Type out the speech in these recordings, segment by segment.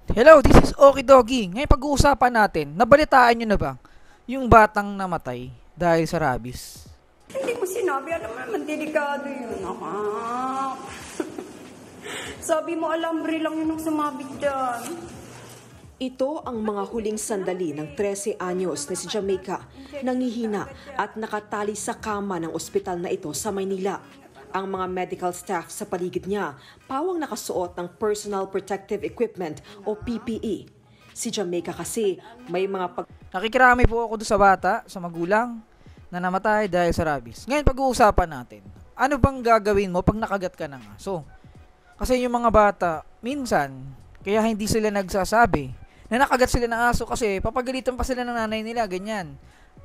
Hello, this is Okie Doggy. Ngayon pag-uusapan natin, nabalitaan nyo na ba yung batang namatay dahil sa rabies? Hindi ko sinabi, alam mo naman, delikado yun, anak. Sabi mo, alambre lang yun ang sumabit dyan. Ito ang mga huling sandali ng 13 anyos na si Jamaica, nangihina at nakatali sa kama ng ospital na ito sa Maynila. Ang mga medical staff sa paligid niya, pawang nakasuot ng Personal Protective Equipment o PPE. Si Jamaica kasi may mga Nakikirami po ako doon sa bata, sa magulang, na namatay dahil sa rabies. Ngayon pag-uusapan natin, ano bang gagawin mo pag nakagat ka ng aso? Kasi yung mga bata, minsan, kaya hindi sila nagsasabi na nakagat sila ng aso kasi papagalitan pa sila ng nanay nila, ganyan.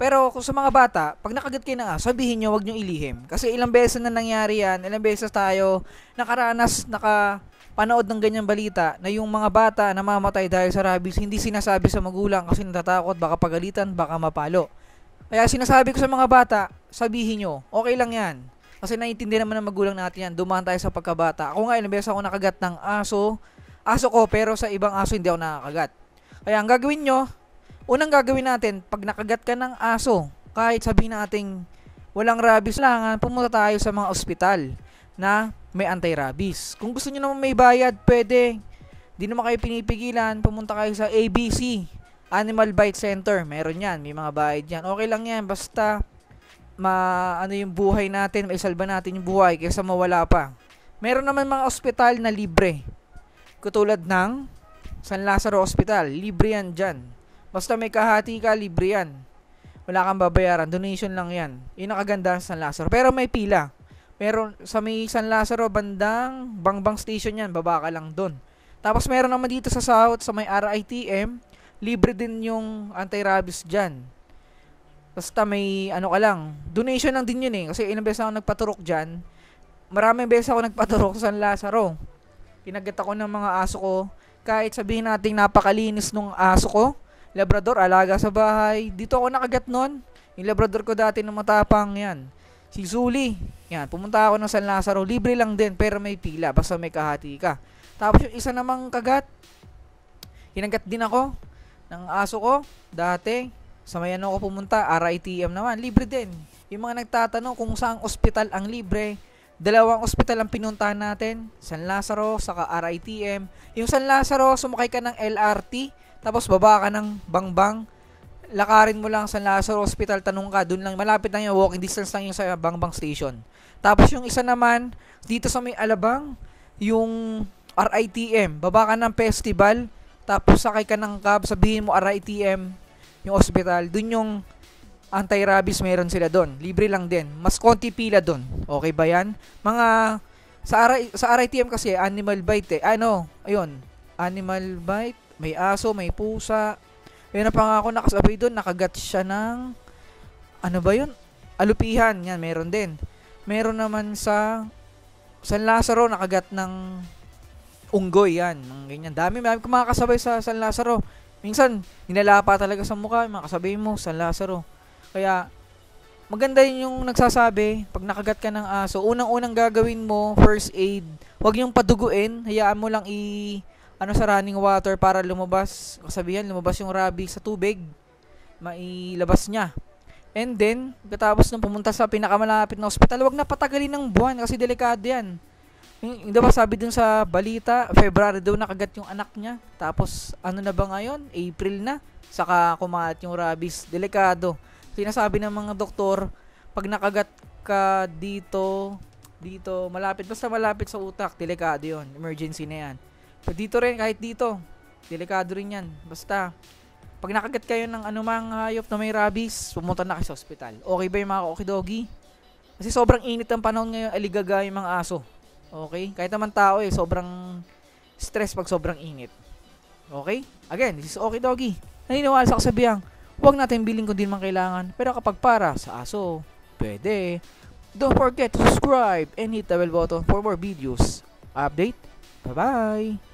Pero kung sa mga bata, pag nakagat kayo ng aso, sabihin nyo, wag nyo ilihim. Kasi ilang beses na nangyari yan, ilang beses tayo nakaranas, nakapanood ng ganyang balita na yung mga bata na mamatay dahil sa rabies, hindi sinasabi sa magulang kasi natatakot, baka pagalitan, baka mapalo. Kaya sinasabi ko sa mga bata, sabihin nyo, okay lang yan. Kasi naiintindihan naman ng magulang natin yan, dumaan tayo sa pagkabata. Ako nga, ilang beses ako nakagat ng aso ko, pero sa ibang aso hindi ako nakakagat. Kaya ang gagawin nyo, unang gagawin natin, pag nakagat ka ng aso, kahit sabihin natin walang rabies lang, pumunta tayo sa mga ospital na may anti-rabies. Kung gusto nyo naman may bayad, pwede. Di naman kayo pinipigilan, pumunta kayo sa ABC, Animal Bite Center. Meron yan, may mga bayad yan. Okay lang yan, basta ano yung buhay natin, maisalba natin yung buhay kaysa mawala pa. Meron naman mga ospital na libre. Katulad ng San Lazaro Hospital, libre yan dyan. Basta may kahati ka, libre yan. Wala kang babayaran, donation lang yan. Yun ang kagandahan sa San Lazaro. Pero may pila. Meron sa may San Lazaro, bandang Bangbang Station yan, baba ka lang dun. Tapos meron naman dito sa South, sa may RITM, libre din yung anti-rabies dyan. Basta may ano ka lang, donation lang din yun eh. Kasi ilang beses ako nagpaturok dyan. Maraming beses ako nagpaturok sa San Lazaro. Kinagat ako ng mga aso ko. Kahit sabihin natin napakalinis nung aso ko, Labrador, alaga sa bahay. Dito ako nakagat nun. Yung Labrador ko dati na matapang, yan. Si Zuli. Yan, pumunta ako ng San Lazaro. Libre lang din, pero may pila. Basta may kahati ka. Tapos yung isa namang kagat, hinagat din ako ng aso ko. Dati, sa may ano ako pumunta, RITM naman. Libre din. Yung mga nagtatanong kung saang ospital ang libre, dalawang ospital ang pinuntahan natin, San Lazaro, saka RITM. Yung San Lazaro, sumakay ka ng LRT, tapos baba ka ng Bangbang, lakarin mo lang San Lazaro Hospital, tanong ka, dun lang, malapit lang yung walking distance lang yung sa Bangbang Station. Tapos yung isa naman, dito sa may Alabang, yung RITM, baba ka ng festival, tapos sakay ka ng cab, sabihin mo RITM, yung hospital, dun yung anti-rabies meron sila doon. Libre lang din. Mas konti pila doon. Okay ba yan? Mga sa RITM kasi animal bite eh. Ayun. Animal bite, may aso, may pusa. Ayun na pa nga ako nakasabay doon, nakagat siya ng ano ba yun? Alupihan. Yan, meron din. Meron naman sa San Lazaro, nakagat ng unggoy yan. Ganyan. Dami ko mga kasabay sa San Lazaro. Minsan, nilalapa talaga sa mukha. Mga kasabay mo, San Lazaro. Kaya, maganda yun yung nagsasabi, pag nakagat ka ng aso, unang-unang gagawin mo, first aid, huwag yung paduguin, hayaan mo lang sa running water para lumabas, kasabihan, lumabas yung rabies sa tubig, mailabas niya. And then, katapos nung pumunta sa pinakamalapit na ospital, huwag na patagalin ng buwan kasi delikado yan. Yung diba sabi dun sa balita, February daw nakagat yung anak niya, tapos ano na ba ngayon? April na, saka kumalat yung rabies, delikado. Sinasabi ng mga doktor, pag nakagat ka dito, basta malapit sa utak, delikado yun. Emergency na yan. Pero dito rin, kahit dito, delikado rin yan. Basta, pag nakagat kayo ng anumang hayop na may rabies, pumunta na kayo sa ospital. Okay ba yung mga okidogi? Kasi sobrang init ang panahon ngayon, aligaga yung mga aso. Okay? Kahit naman tao sobrang stress pag sobrang init. Okay? Again, this is Okidogi. Naniniwala sa kasabihan, huwag natin bilhin kung di man kailangan. Pero kapag para sa aso, pwede. Don't forget to subscribe and hit the bell button for more videos. Update. Bye-bye!